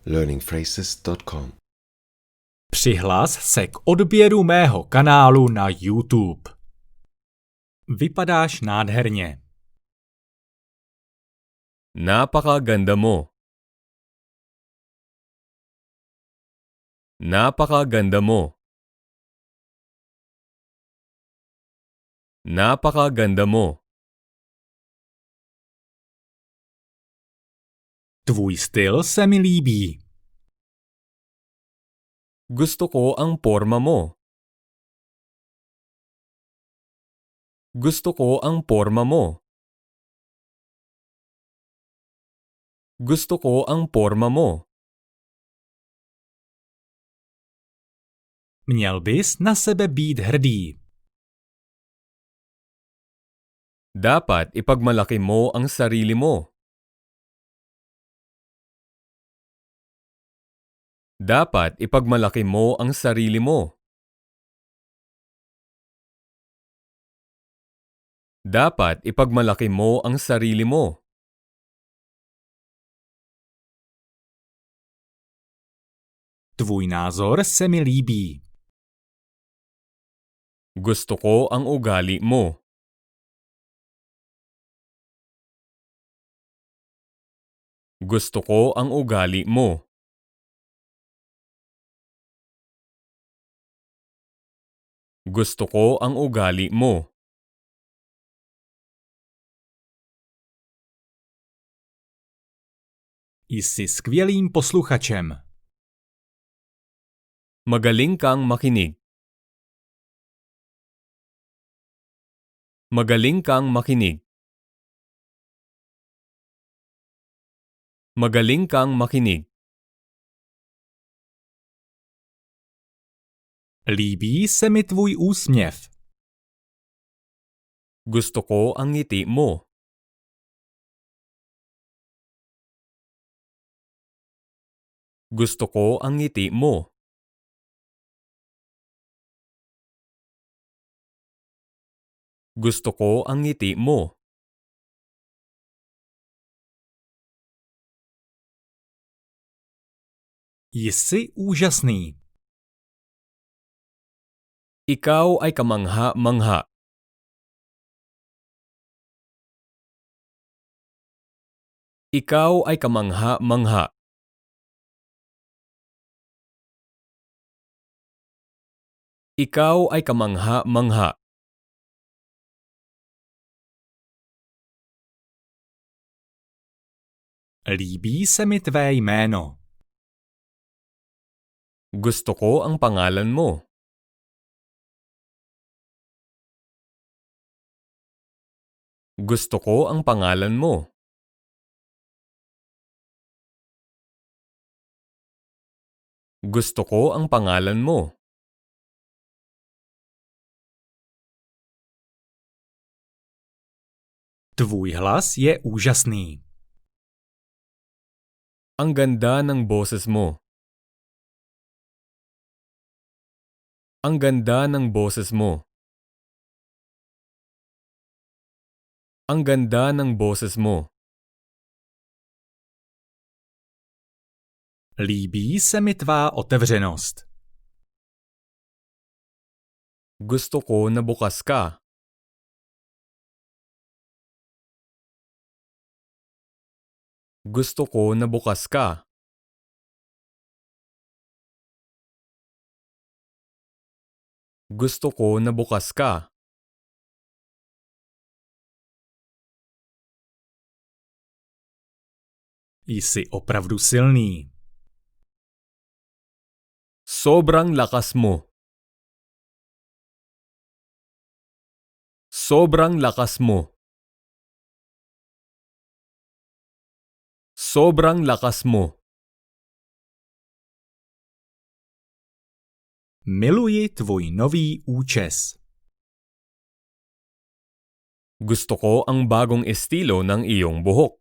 learningphrases.com. Přihlas se k odběru mého kanálu na YouTube. Vypadáš nádherně. Napakaganda mo. Napakaganda mo. Napakaganda mo. Tvůj styl se mi líbí. Gusto ko ang porma mo. Gusto ko ang porma mo. Gusto ko ang porma mo. Měl bys na sebe být hrdý. Dapat ipagmalaki mo ang sarili mo. Dapat ipagmalaki mo ang sarili mo. Dapat ipagmalaki mo ang sarili mo. Tvůj názor se mi líbí. Gusto ko ang ugali mo. Gusto ko ang ugali mo. Gusto ko ang ugali mo. Jsi skvělým posluchačem. Magaling kang makinig. Magaling kang makinig. Magaling kang makinig. Líbí se mi tvůj úsměv. Gusto ko ang ngiti mo. Gusto ko ang ngiti mo. Gusto ko ang ngiti mo. Jsi úžasný. Ikaw ay kamangha-mangha. Ikaw ay kamangha-mangha. Ikaw ay kamangha-mangha. Líbí se mi tvé jméno. Gusto ko ang pangalan mo. Gusto ko ang pangalan mo. Gusto ko ang pangalan mo. Tvůj hlas je úžasný. Ang ganda ng boses mo. Ang ganda ng boses mo. Ang ganda ng boses mo. Líbí se mi tvá otevřenost. Gusto ko na bukas ka. Gusto ko na bukas ka. Gusto ko na bukas ka. Jsi opravdu silný. Sobrang lakas mo. Sobrang lakas mo. Sobrang lakas mo. Miluji tvůj nový účes. Gusto ko ang bagong estilo ng iyong buhok.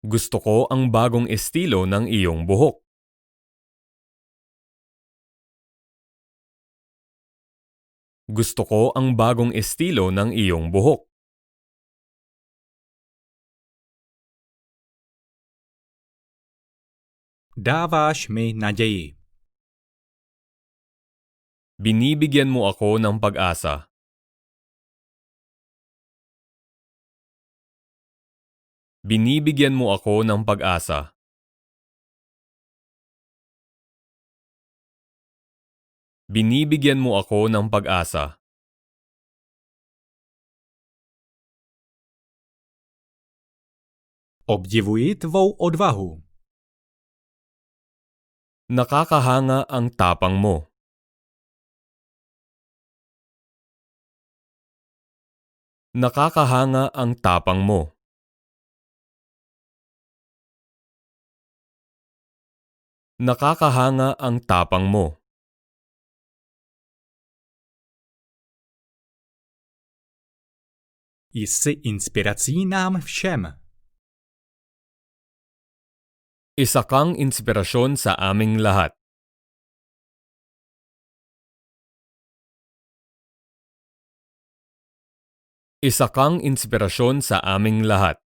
Gusto ko ang bagong estilo ng iyong buhok. Gusto ko ang bagong estilo ng iyong buhok. Dáváš mi naději. Binibigyan mo ako ng pag-asa. Binibigyan mo ako ng pag-asa. Binibigyan mo ako ng pag-asa. Obdivuji tvou odvahu. Nakakahanga ang tapang mo. Nakakahanga ang tapang mo. Nakakahanga ang tapang mo. Jsi inspirací nám všem. Isa kang inspirasyon sa aming lahat. Isa kang inspirasyon sa aming lahat.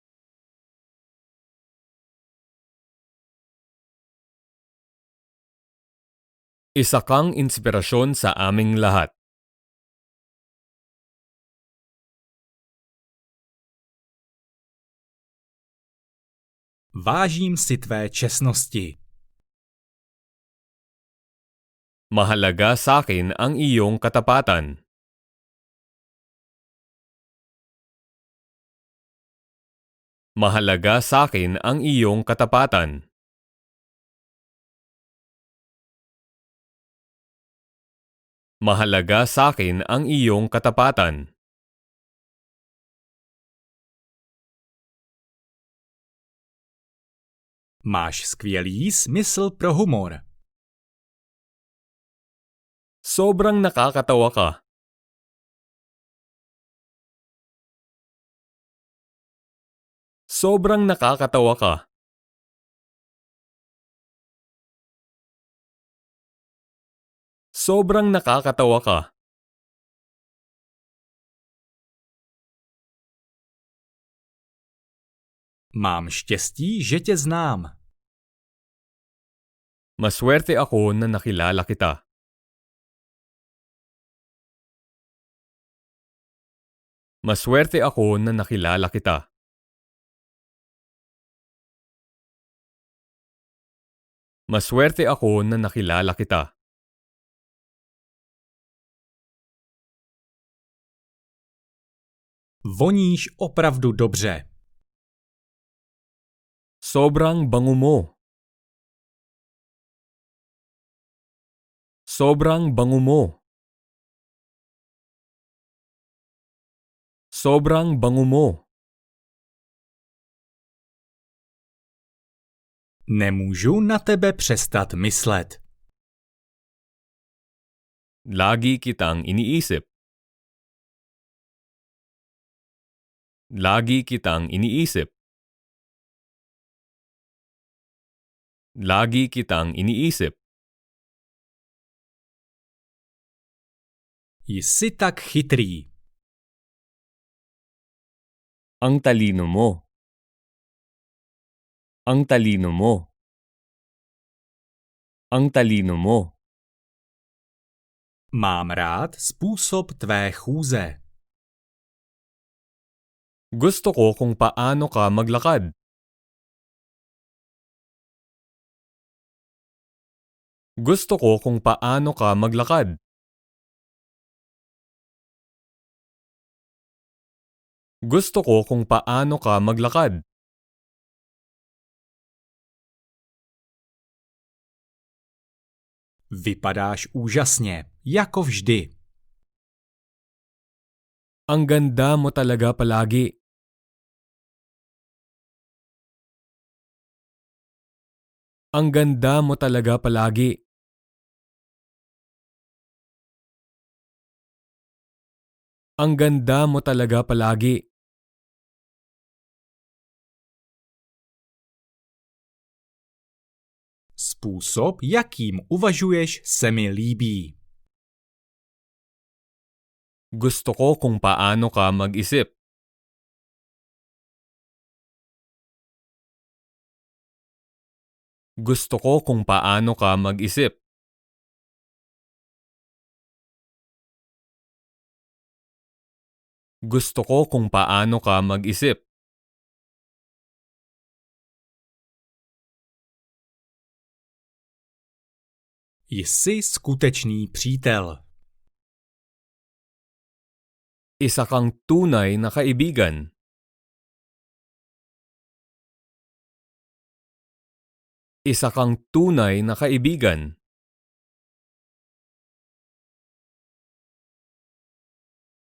Isa kang inspirasyon sa aming lahat. Vážím si tvé čestnosti. Mahalaga sa akin ang iyong katapatan. Mahalaga sa akin ang iyong katapatan. Mahalaga sa akin ang iyong katapatan. Máš skvělý smysl pro humor. Sobrang nakakatawa ka. Sobrang nakakatawa ka. Sobrang nakakatawa ka. Mám štěstí, že tě znám. Maswerte ako na nakilala kita. Maswerte ako na nakilala kita. Maswerte ako na nakilala kita. Voníš opravdu dobře. Sobrang bango mo. Sobrang bango mo. Sobrang bango mo. Nemůžu na tebe přestat myslet. Lagi kitang iniisip. Lagi kitang iniisip. Lagi kitang iniisip. Jsi tak chytrý. Ang talino mo. Ang talino mo. Ang talino mo. Mám rád způsob tvé chůze. Gusto ko kung paano ka maglakad. Gusto ko kung paano ka maglakad. Gusto ko kung paano ka maglakad. Vypadáš úžasně, jako vždy. Ang ganda mo talaga palagi. Ang ganda mo talaga palagi. Ang ganda mo talaga palagi. Způsob, jakým uvažuješ, se mi líbí. Gusto ko kung paano ka mag-isip. Gusto ko kung paano ka mag-isip. Gusto ko kung paano ka mag-isip. Jsi skutečný přítel. Isa kang tunay na kaibigan. Isa kang tunay na kaibigan.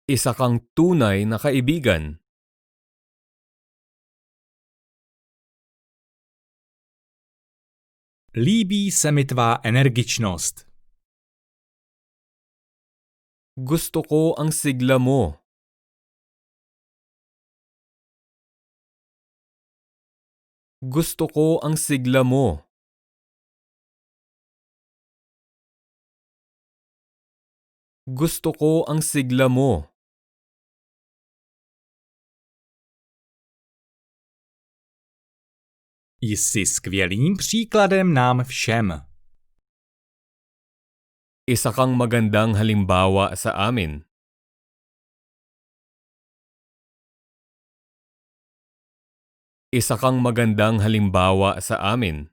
Isa kang tunay na kaibigan. Líbí se mi tvá energičnost. Gusto ko ang sigla mo. Gusto ko ang sigla mo. Gusto ko ang sigla mo. Jsi skvělým příkladem nám všem. Isa kang magandang halimbawa sa amin. Isa kang magandang halimbawa sa amin.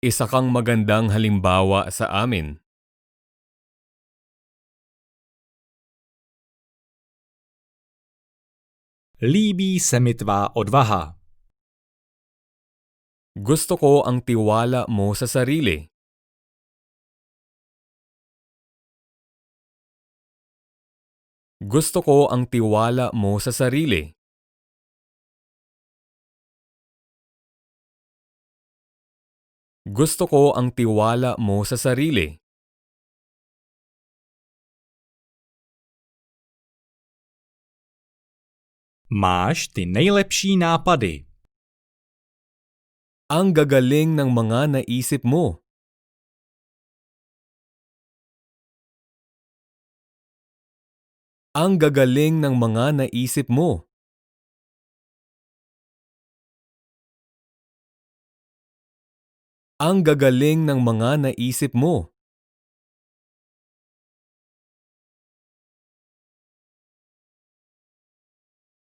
Isa kang magandang halimbawa sa amin. Líbí se mi tvá odvaha. Gusto ko ang tiwala mo sa sarili. Gusto ko ang tiwala mo sa sarili. Gusto ko ang tiwala mo sa sarili. Máš ty nejlepší nápady. Ang gagaling ng mga naisip mo. Ang gagaling ng mga naisip mo. Ang gagaling ng mga naisip mo.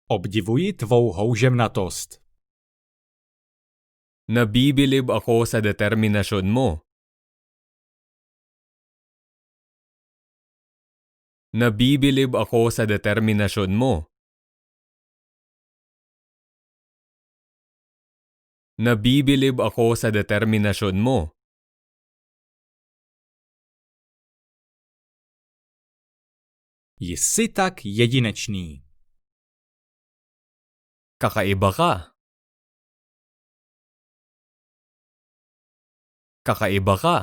Obdivuji tvou houževnatost. Nabibilib ako sa determinasyon mo. Nabibilib ako sa determinasyon mo. Nabibilib ako sa determinasyon mo. Jsi tak jedinečný. Kakaiba ka. Kakaiba ka.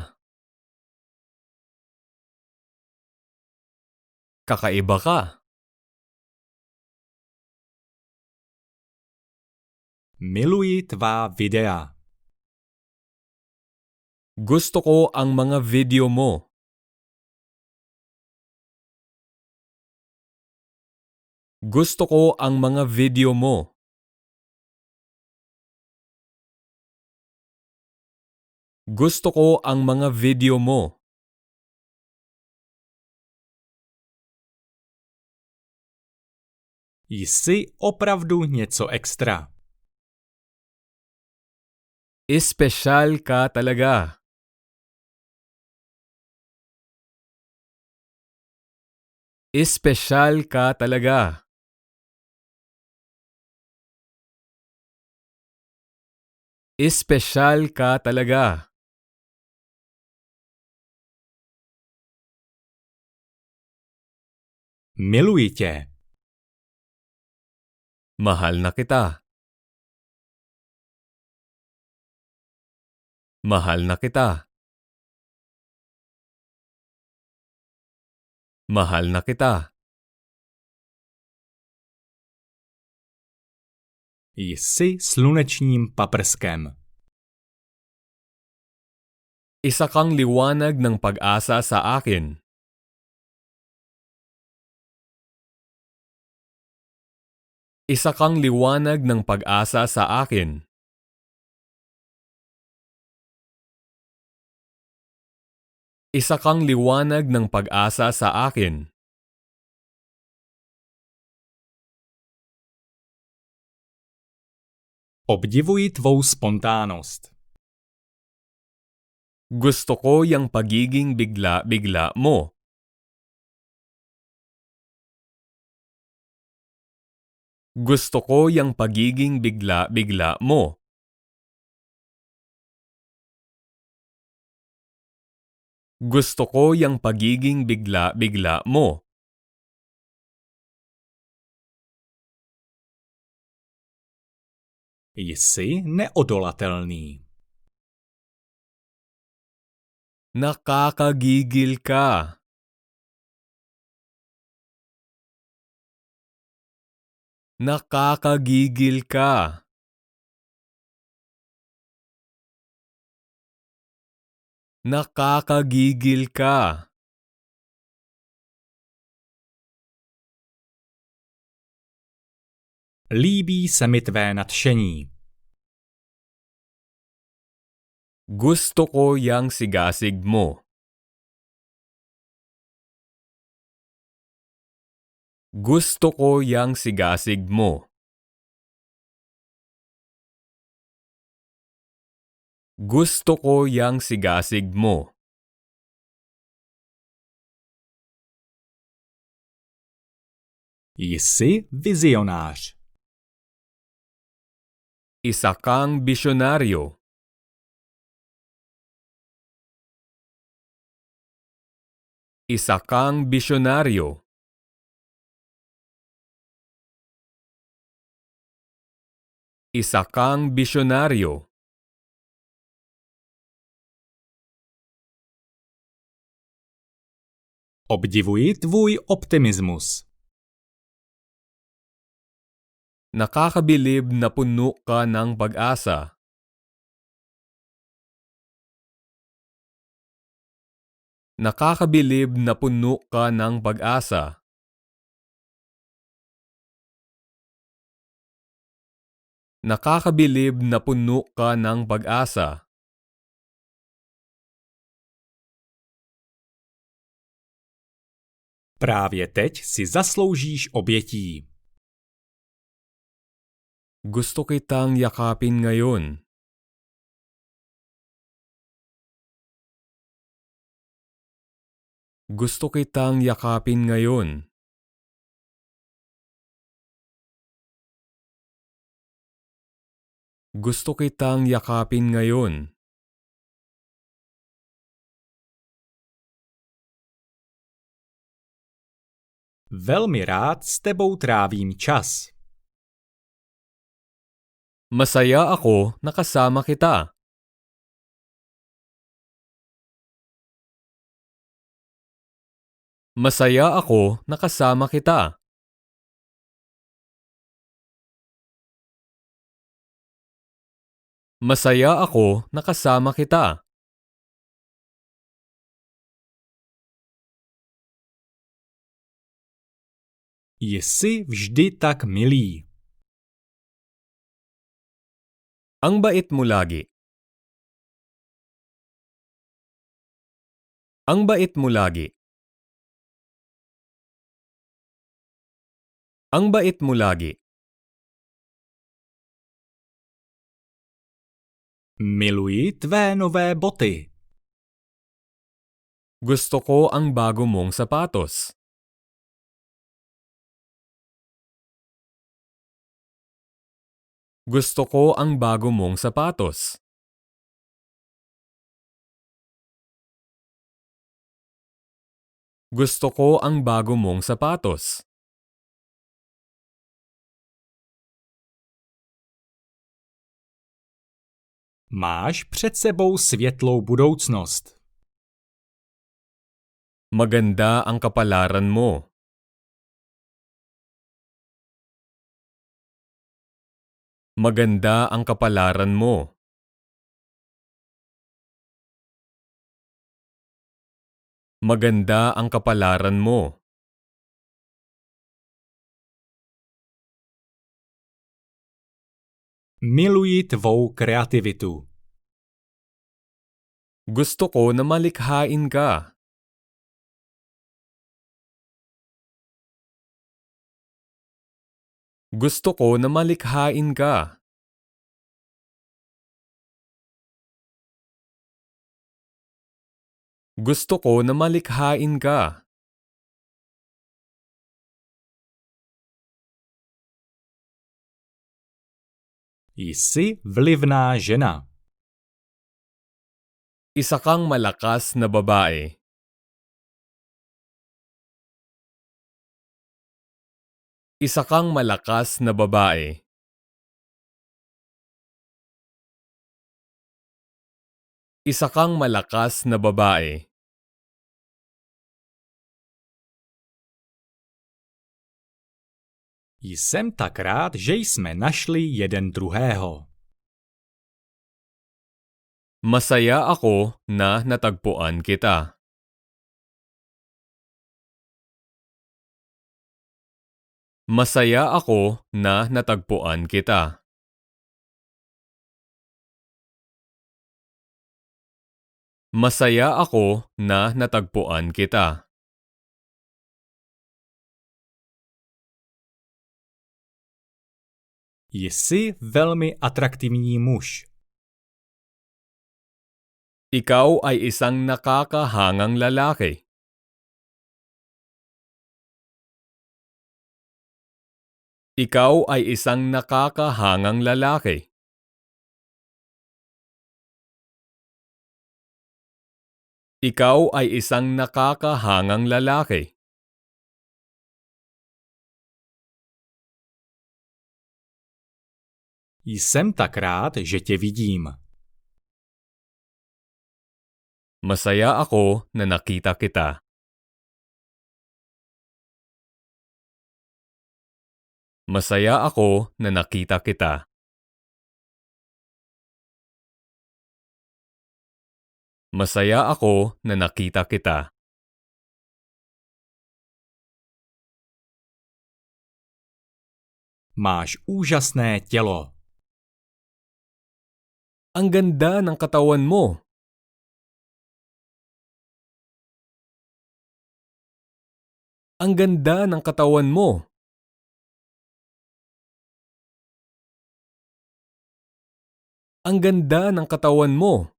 Kakaiba ka. Miluji tvá videa. Gusto ko ang mga video mo. Gusto ko ang mga video mo. Gusto ko ang mga video mo. Jsi opravdu něco extra. Espesyal ka talaga. Espesyal ka talaga. Espesyal ka talaga. Miluji tě. Mahal na kita. Mahal na kita. Mahal na kita. Jsi slunečním paprskem. Isa kang liwanag ng pag-asa sa akin. Isa kang liwanag ng pag-asa sa akin. Isa kang liwanag ng pag-asa sa akin. Obdivuji tvou spontánnost. Gusto ko yung pagiging bigla-bigla mo. Gusto ko yung pagiging bigla-bigla mo. Gusto ko yung pagiging bigla-bigla mo. Jsi neodolatelný. Nakakagigil ka. Nakakagigil ka. Nakakagigil ka. Líbí se mi tvé nadšení. Gusto ko yang sigasig mo. Gusto ko yang sigasig mo. Gusto ko yang sigasig mo. Jsi vizionář. Isa kang bisyonaryo. Isa kang bisyonaryo. Isa kang bisyonaryo. Obdivuji tvůj optimismus. Nakakabilib na puno ka ng pag-asa. Nakakabilib na puno ka ng pag-asa. Nakakabilib na puno ka ng pag-asa. Právě teď si zasloužíš obětí. Gusto kitang yakapin ngayon. Gusto kitang yakapin ngayon. Gusto kitang yakapin ngayon. Velmi rád s tebou trávím čas. Masaya ako na kasama kita. Masaya ako na kasama kita. Masaya ako na kasama kita. Jsi vždy tak milý. Ang bait mo lagi. Ang bait mo lagi. Ang bait mo lagi. Miluji tvé nové boty. Gusto ko ang bago mong sapatos. Gusto ko ang bago mong sapatos. Gusto ko ang bago mong sapatos. Máš před sebou světlou budoucnost. Maganda ang kapalaran mo. Maganda ang kapalaran mo. Maganda ang kapalaran mo. Miluji tvou kreativitu. Gusto ko na malikhain ka. Gusto ko na malikhain ka. Gusto ko na malikhain ka. Jsi vlivná žena. Isa kang malakas na babae. Isa kang malakas na babae. Isa kang malakas na babae. Jsem tak rád, že jsme našli jeden druhého. Masaya ako na natagpuan kita. Masaya ako na natagpuan kita. Masaya ako na natagpuan kita. Jsi velmi atraktivní muž. Ikaw ay isang nakakahangang lalaki. Ikaw ay isang nakakahangang lalaki. Ikaw ay isang nakakahangang lalaki. Jsem tak rád, že tě vidím. Masaya ako na nakita kita. Masaya ako na nakita kita. Masaya ako na nakita kita. Máš úžasné tělo. Ang ganda ng katawan mo. Ang ganda ng katawan mo. Ang ganda ng katawan mo.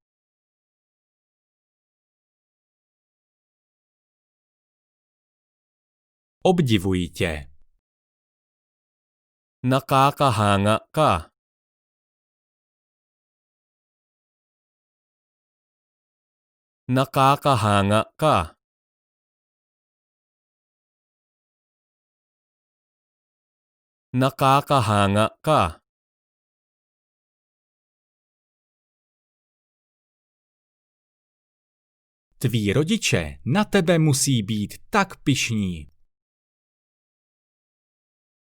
Obdivuji tě. Nakakahanga ka. Nakakahanga ka. Nakakahanga ka. Tví rodiče na tebe musí být tak pyšní.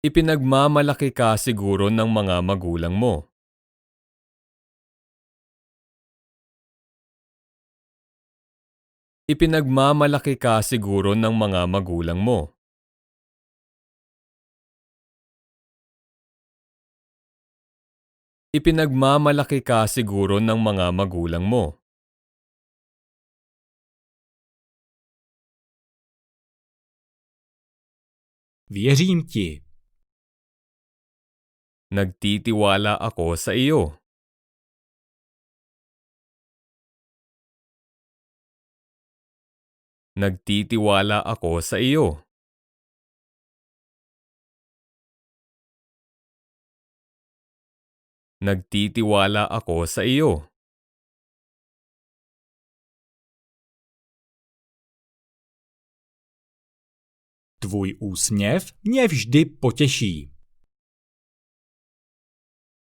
Ipinagmamalaki ka siguro ng mga magulang mo. Ipinagmamalaki ka siguro ng mga magulang mo. Ipinagmamalaki ka siguro ng mga magulang mo. Věřím ti. Nagtitiwala ako sa iyo. Nagtitiwala ako sa iyo. Nagtitiwala ako sa iyo. Tvůj úsměv mě vždy potěší.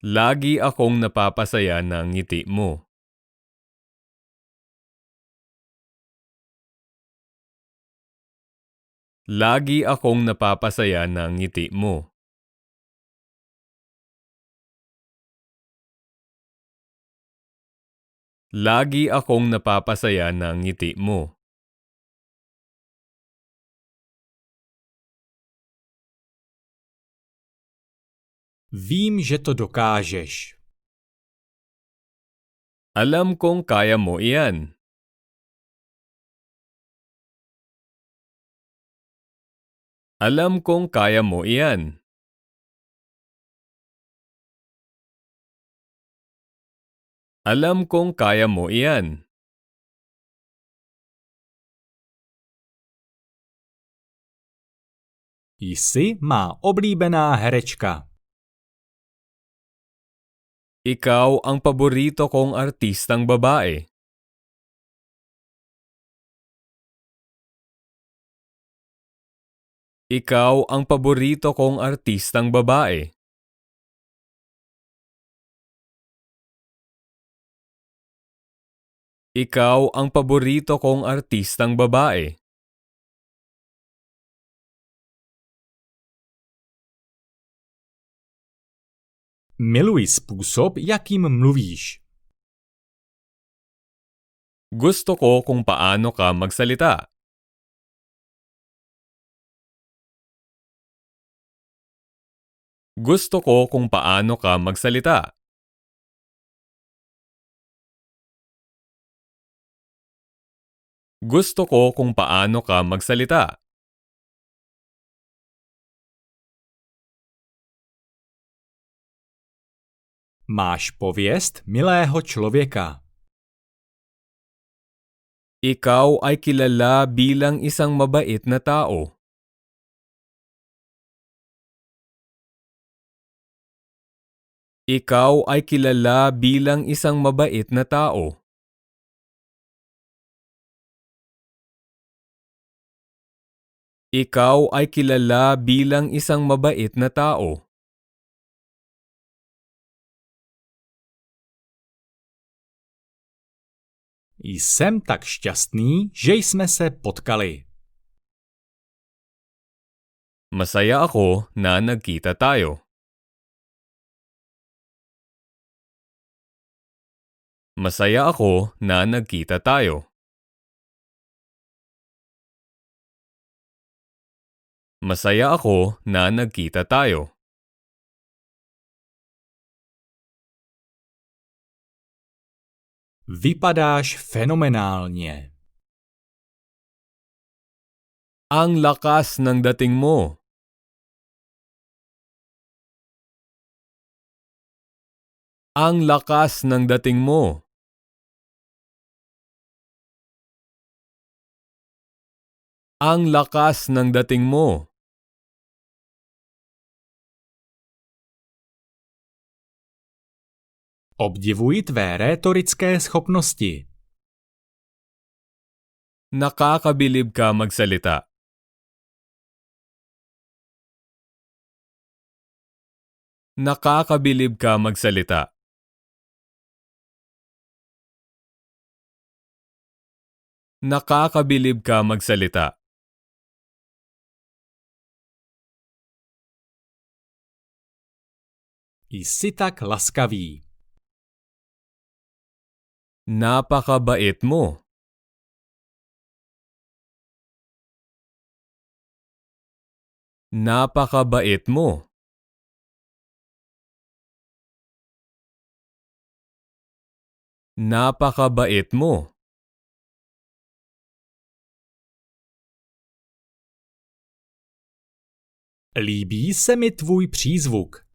Lagi akong napapasaya ng ngiti mo. Lagi akong napapasaya ng ngiti mo. Lagi akong napapasaya ng ngiti mo. Vím, že to dokážeš. Alam kong kaya mo iyan. Alam kong kaya mo iyan. Alam kong kaya mo iyan. Jsi má oblíbená herečka. Ikaw ang paborito kong artistang babae. Ikaw ang paborito kong artistang babae. Ikaw ang paborito kong artistang babae. Miluji způsob, jakým mluvíš. Gusto ko kung paano ka magsalita. Gusto ko kung paano ka magsalita. Gusto ko kung paano ka magsalita. Máš pověst milého člověka. Ikaw ay kilala bilang isang mabait na tao. Ikaw ay kilala bilang isang mabait na tao. Ikaw ay kilala bilang isang mabait na tao. Jsem tak šťastný, že jsme se potkali. Masaya ako na nagkita tayo. Masaya ako na nagkita tayo. Masaya ako na nagkita tayo. Vypadáš fenomenálně. Ang lakas ng dating mo. Ang lakas ng dating mo. Ang lakas ng dating mo. Obdivuji tvé rétorické schopnosti. Nakakabilib ka magsalita. Nakakabilib ka magsalita. Nakakabilib ka magsalita. Jsi tak laskavý. Napakabait mo. Napakabait mo. Napakabait mo. Líbí se mi tvůj přízvuk.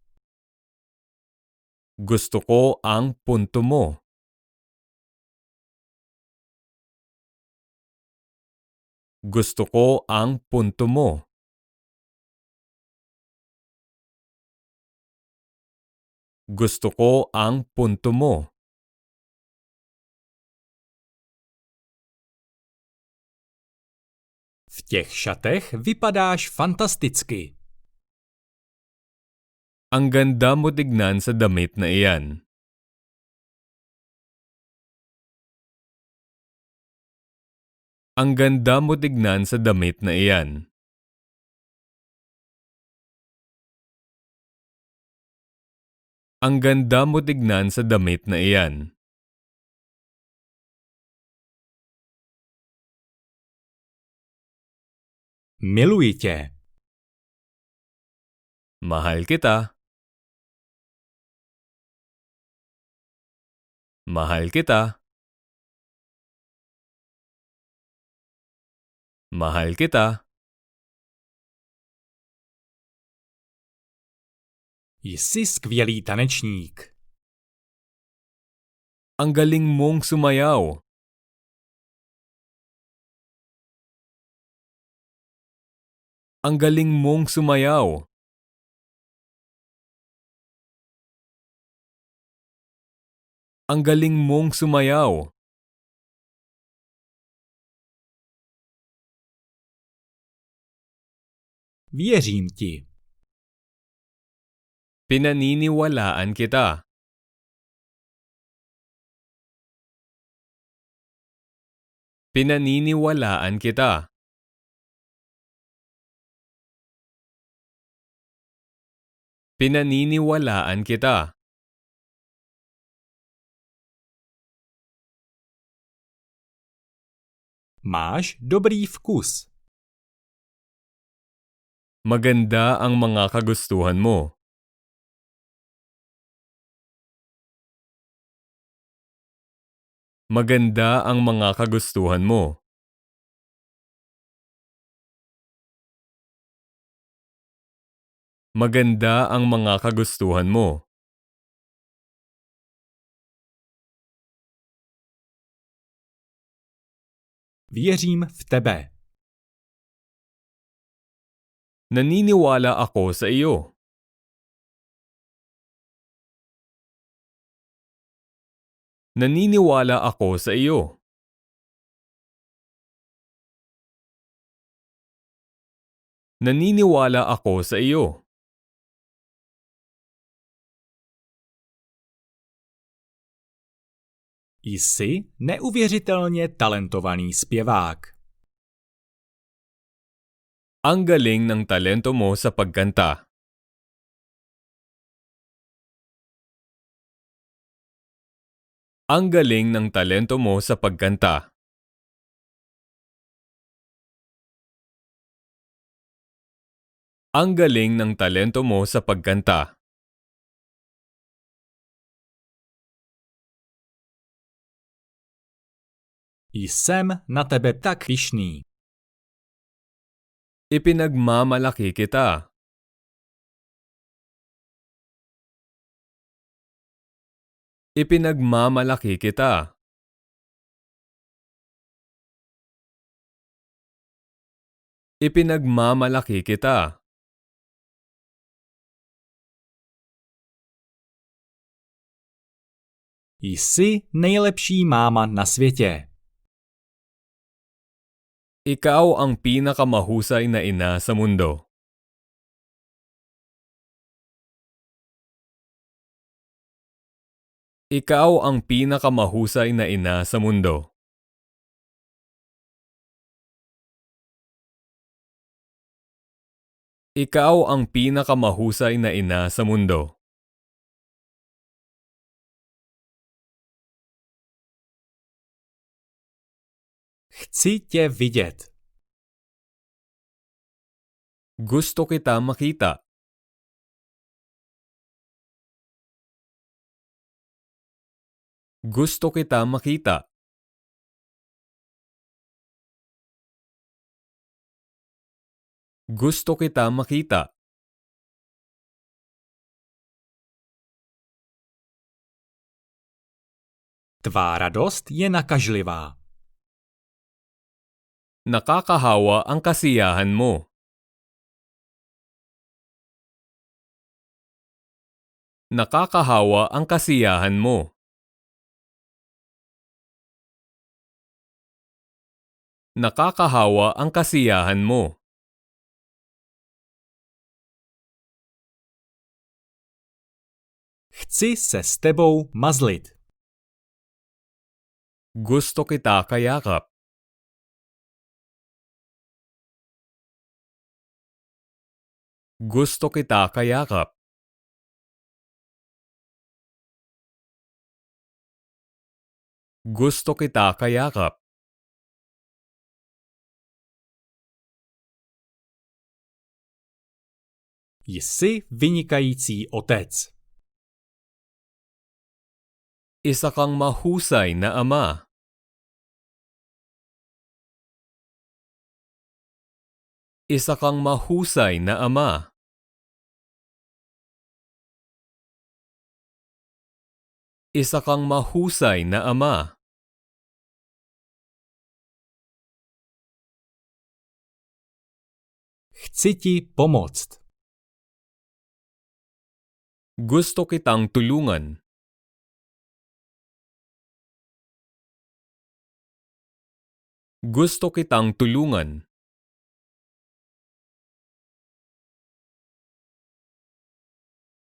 Gusto ko ang punto mo. Gusto ko ang punto mo. Gusto ko ang punto mo. V těch šatech vypadáš fantasticky. Ang ganda mo tignan sa damit na iyan. Ang ganda mo tignan sa damit na iyan. Ang ganda mo tignan sa damit na iyan. Miluji tě. Mahal kita. Mahal kita. Mahal kita. Jsi skvělý tanečník. Ang galing mong sumayaw. Ang galing mong sumayaw. Ang galing mong sumayaw. Věřím ti. Pinaniniwalaan kita. Pinaniniwalaan kita. Pinaniniwalaan kita. Máš dobrý vkus. Maganda ang mga kagustuhan mo. Maganda ang mga kagustuhan mo. Maganda ang mga kagustuhan mo. Věřím v tebe. Naniniwala ako sa iyo. Naniniwala ako sa iyo. Naniniwala ako sa iyo. Jsi neuvěřitelně talentovaný zpěvák. Ang galing ng talento mo sa pagkanta. Ang galing ng talento mo sa pagkanta. Ang galing ng talento mo sa pagkanta. Jsem na tebe tak pyšný. Ipinagmamalaki kita. Ipinagmamalaki kita. Ipinagmamalaki kita. Jsi nejlepší máma na světě. Ikaw ang pinakamahusay na ina sa mundo. Ikaw ang pinakamahusay na ina sa mundo. Ikaw ang pinakamahusay na ina sa mundo. Chci tě vidět. Gusto kita makita. Gusto kita makita. Gusto kita makita. Tvá radost je nakažlivá. Nakakahawa ang kasiyahan mo. Nakakahawa ang kasiyahan mo. Nakakahawa ang kasiyahan mo. Chci se s tebou mazlit. Gusto kita kayakap. Gusto kita kayakap. Gusto kita kayakap. Jsi vynikající otec. Isa kang mahusay na ama. Isa kang mahusay na ama. Isa kang mahusay na ama. Chci ti pomoct. Gusto kitang tulungan. Gusto kitang tulungan.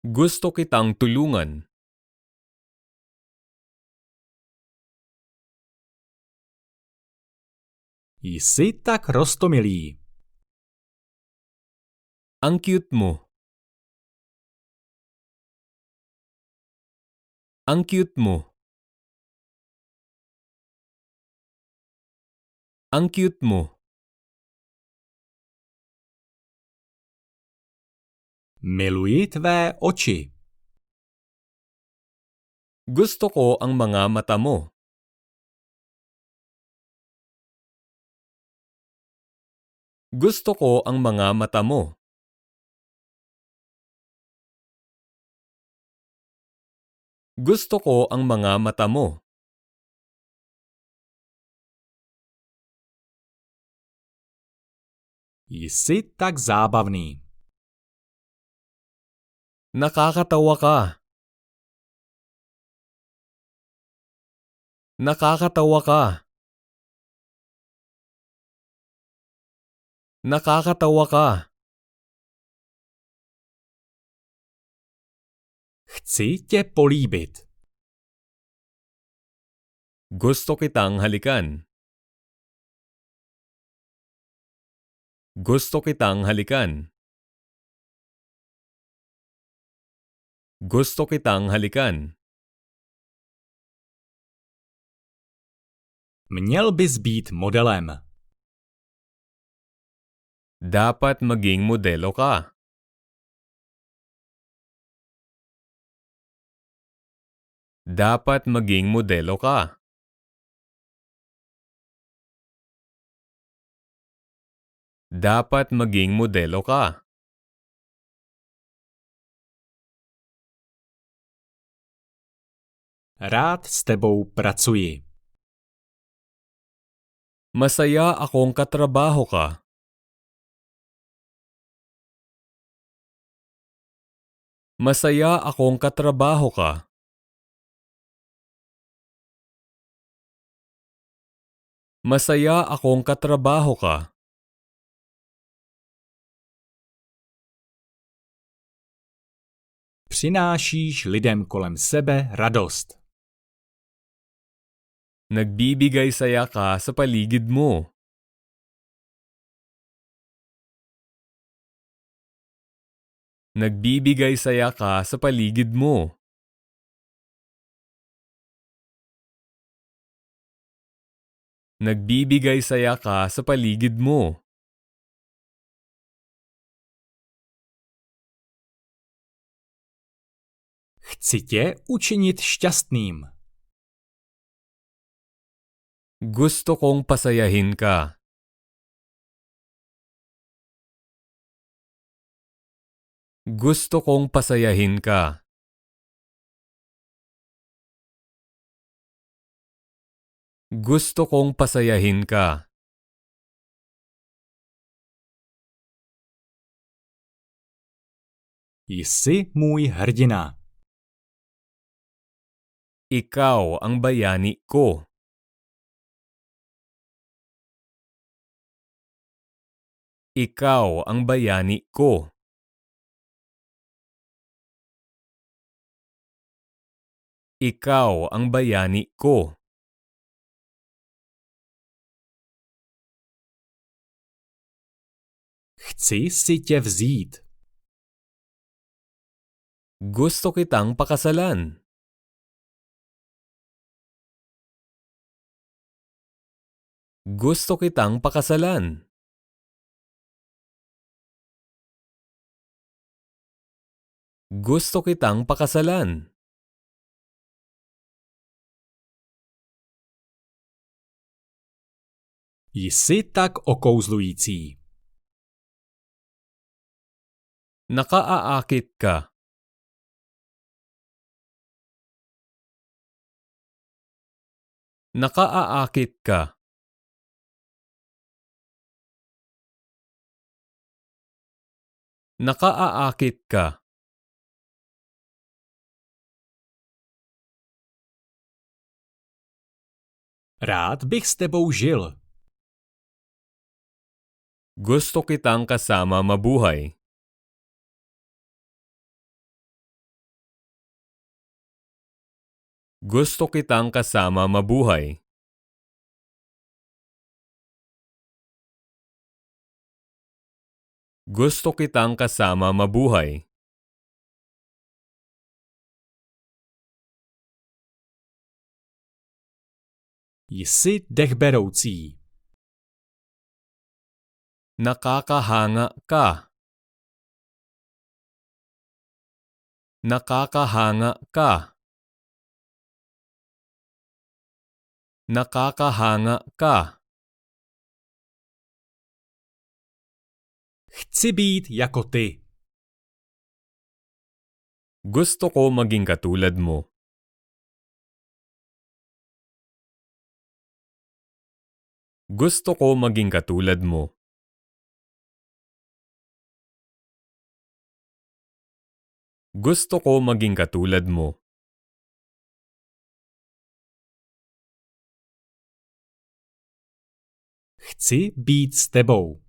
Gusto kitang tulungan. Jsi tak roztomilý. Ang cute mo. Ang cute mo. Ang cute mo. Miluji tvé oči. Gusto ko ang mga mata mo. Gusto ko ang mga mata mo. Gusto ko ang mga mata mo. Jsi tak zábavný. Nakakatawa ka. Nakakatawa ka. Nakakatawa ka. Chci tě políbit. Gusto kitang halikan. Gusto kitang halikan. Gusto kitang halikan. Měl bys být modelem. Dapat maging modelo ka. Dapat maging modelo ka. Dapat maging modelo ka. Rád s tebou pracuji. Masaya akong katrabaho ka. Masaya akong katrabaho ka. Masaya akong katrabaho ka. Přinášíš lidem kolem sebe radost. Nagbibigay saya ka sa paligid mo. Nagbibigay saya ka sa paligid mo. Nagbibigay saya ka sa paligid mo. Chci tě učinit šťastným. Gusto kong pasayahin ka. Gusto kong pasayahin ka. Gusto kong pasayahin ka. Jsi můj hrdina. Ikaw ang bayani ko. Ikaw ang bayani ko. Ikaw ang bayani ko. Chci si tě vzít. Gusto kitang pakasalan. Gusto kitang pakasalan. Gusto kitang pakasalan. Jsi tak okouzlující. Nakaaakit ka. Nakaaakit ka. Nakaaakit ka. Rád bych s tebou žil. Gusto kitang kasama mabuhay. Gusto kitang kasama mabuhay. Gusto kitang kasama mabuhay. Jsi dechberoucí. Nakakahanga ka. Nakakahanga ka. Nakakahanga ka. Chci být jako ty. Gusto ko maging katulad mo. Gusto ko maging katulad mo. Gusto ko maging katulad mo. Chci být s tebou.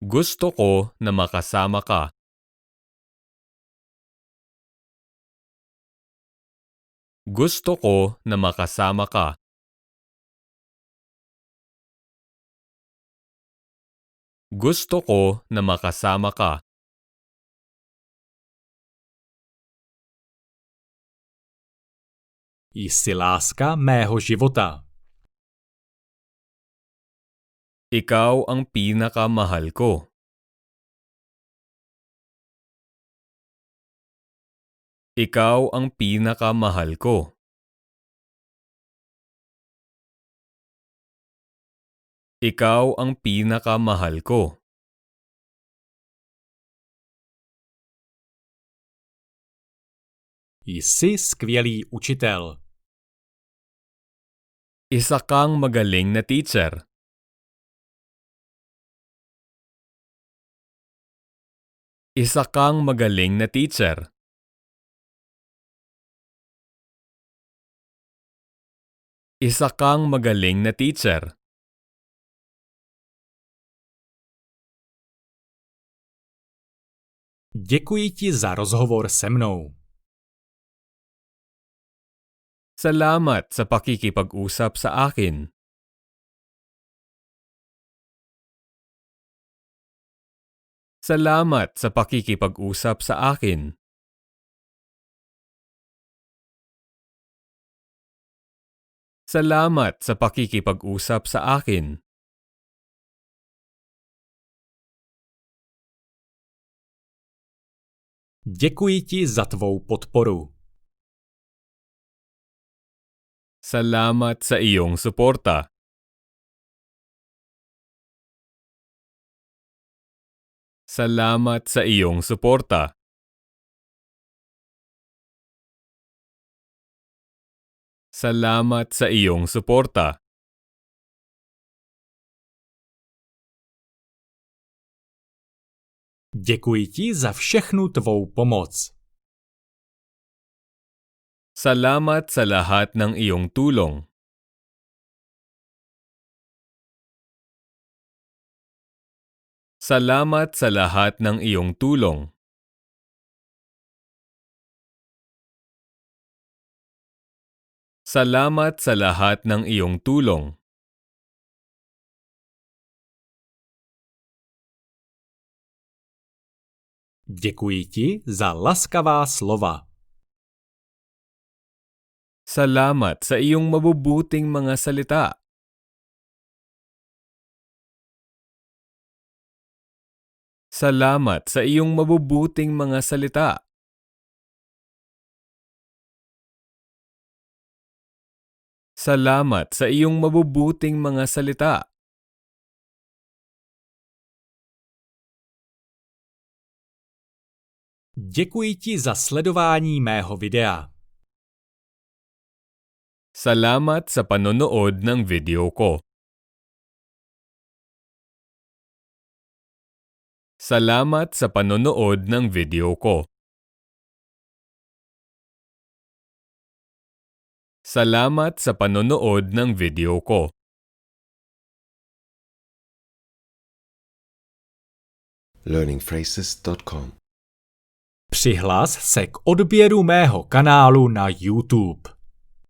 Gusto ko na makasama ka. Gusto ko na makasama ka. Gusto ko na makasama ka. Jsi láska mého života. Ikaw ang pinakamahal ko. Ikaw ang pinakamahal ko. Ikaw ang pinakamahal ko. Jsi skvělý učitel. Isa kang magaling na teacher. Isa kang magaling na teacher. Isa kang magaling na teacher. Děkuji ti za rozhovor se mnou. Salamat sa pakikipag-usap sa akin. Salamat sa pakikipag-usap sa akin. Salamat sa pakikipag-usap sa akin. Děkuji ti za tvou podporu. Salamat sa iyong suporta. Salamat sa iyong suporta. Salamat sa iyong suporta. Děkuji ti za všechnu tvou pomoc. Salamat sa lahat ng iyong tulong. Salamat sa lahat ng iyong tulong. Salamat sa lahat ng iyong tulong. Děkuji ti za laskavá slova. Salamat sa iyong mabubuting mga salita. Salamat sa iyong mabubuting mga salita. . Salamat sa iyong mabubuting mga salita. Děkuji ti za sledování mého videa. Salamat sa panonood ng video ko. Salamat sa panonood ng video ko. Salamat sa panonood ng video ko. learningphrases.com. Přihlas se k odběru mého kanálu na YouTube.